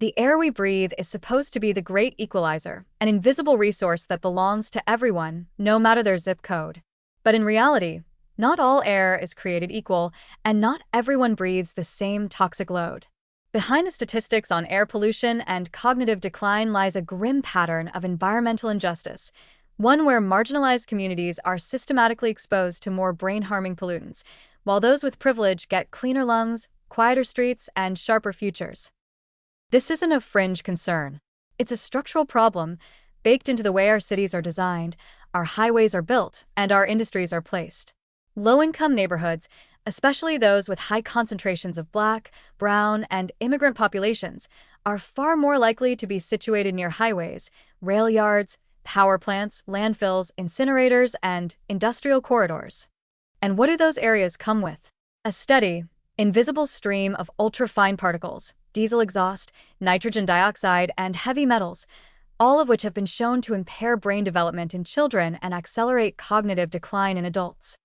The air we breathe is supposed to be the great equalizer, an invisible resource that belongs to everyone, no matter their zip code. But in reality, not all air is created equal, and not everyone breathes the same toxic load. Behind the statistics on air pollution and cognitive decline lies a grim pattern of environmental injustice, one where marginalized communities are systematically exposed to more brain-harming pollutants, while those with privilege get cleaner lungs, quieter streets, and sharper futures. This isn't a fringe concern. It's a structural problem baked into the way our cities are designed, our highways are built, and our industries are placed. Low-income neighborhoods, especially those with high concentrations of Black, brown, and immigrant populations, are far more likely to be situated near highways, rail yards, power plants, landfills, incinerators, and industrial corridors. And what do those areas come with? A steady, invisible stream of ultra-fine particles, diesel exhaust, nitrogen dioxide, and heavy metals, all of which have been shown to impair brain development in children and accelerate cognitive decline in adults.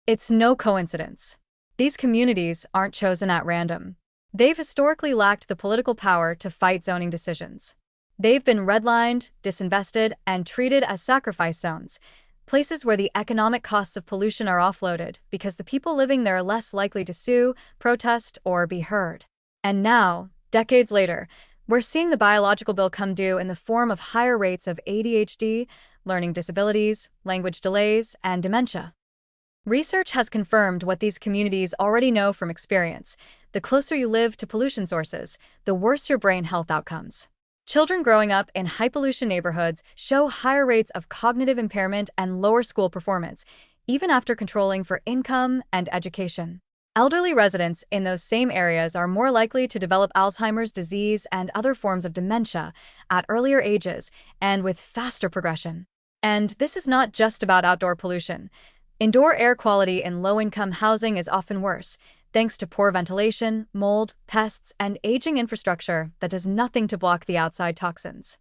It's no coincidence. These communities aren't chosen at random. They've historically lacked the political power to fight zoning decisions. They've been redlined, disinvested, and treated as sacrifice zones, places where the economic costs of pollution are offloaded because the people living there are less likely to sue, protest, or be heard. And now, decades later, we're seeing the biological bill come due in the form of higher rates of ADHD, learning disabilities, language delays, and dementia. Research has confirmed what these communities already know from experience. The closer you live to pollution sources, the worse your brain health outcomes. Children growing up in high-pollution neighborhoods show higher rates of cognitive impairment and lower school performance, even after controlling for income and education. Elderly residents in those same areas are more likely to develop Alzheimer's disease and other forms of dementia at earlier ages and with faster progression. And this is not just about outdoor pollution. Indoor air quality in low-income housing is often worse, thanks to poor ventilation, mold, pests, and aging infrastructure that does nothing to block the outside toxins.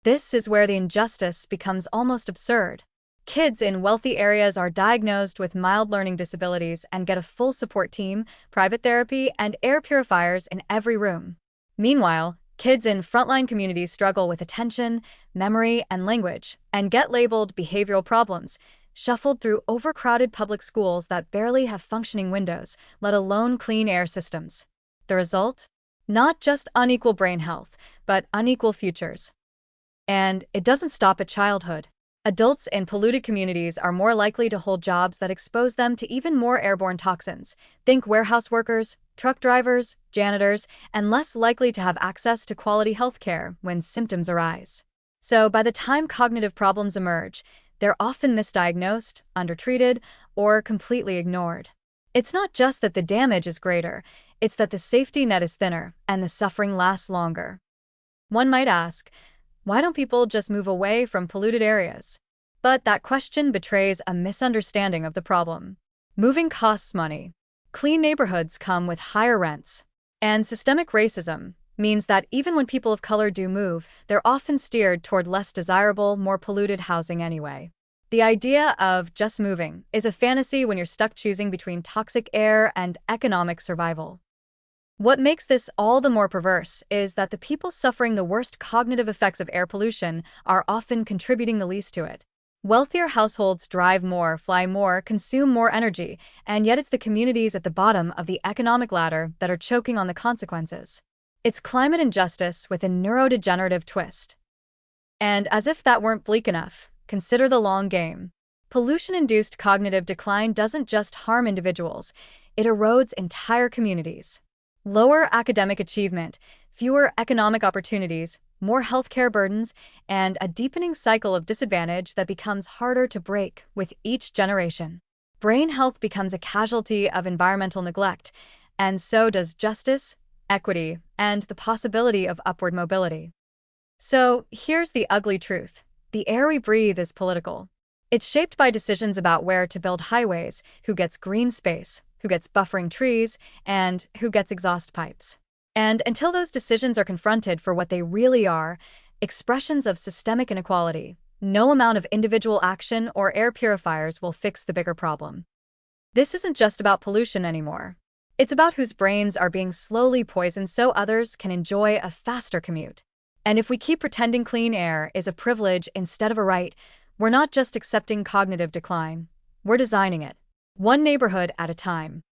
This is where the injustice becomes almost absurd. Kids in wealthy areas are diagnosed with mild learning disabilities and get a full support team, private therapy, and air purifiers in every room. Meanwhile, kids in frontline communities struggle with attention, memory, and language, and get labeled behavioral problems, shuffled through overcrowded public schools that barely have functioning windows, let alone clean air systems. The result? Not just unequal brain health, but unequal futures. And it doesn't stop at childhood. Adults in polluted communities are more likely to hold jobs that expose them to even more airborne toxins. Think warehouse workers, truck drivers, janitors, and less likely to have access to quality health care when symptoms arise. So by the time cognitive problems emerge, they're often misdiagnosed, undertreated, or completely ignored. It's not just that the damage is greater, it's that the safety net is thinner and the suffering lasts longer. One might ask, why don't people just move away from polluted areas? But that question betrays a misunderstanding of the problem. Moving costs money. Clean neighborhoods come with higher rents. And systemic racism means that even when people of color do move, they're often steered toward less desirable, more polluted housing anyway. The idea of just moving is a fantasy when you're stuck choosing between toxic air and economic survival. What makes this all the more perverse is that the people suffering the worst cognitive effects of air pollution are often contributing the least to it. Wealthier households drive more, fly more, consume more energy, and yet it's the communities at the bottom of the economic ladder that are choking on the consequences. It's climate injustice with a neurodegenerative twist. And as if that weren't bleak enough, consider the long game. Pollution-induced cognitive decline doesn't just harm individuals, it erodes entire communities. Lower academic achievement, fewer economic opportunities, more healthcare burdens, and a deepening cycle of disadvantage that becomes harder to break with each generation. Brain health becomes a casualty of environmental neglect, and so does justice, equity, and the possibility of upward mobility. So here's the ugly truth. The air we breathe is political. It's shaped by decisions about where to build highways, who gets green space, who gets buffering trees, and who gets exhaust pipes. And until those decisions are confronted for what they really are, expressions of systemic inequality, no amount of individual action or air purifiers will fix the bigger problem. This isn't just about pollution anymore. It's about whose brains are being slowly poisoned so others can enjoy a faster commute. And if we keep pretending clean air is a privilege instead of a right, we're not just accepting cognitive decline, we're designing it, one neighborhood at a time.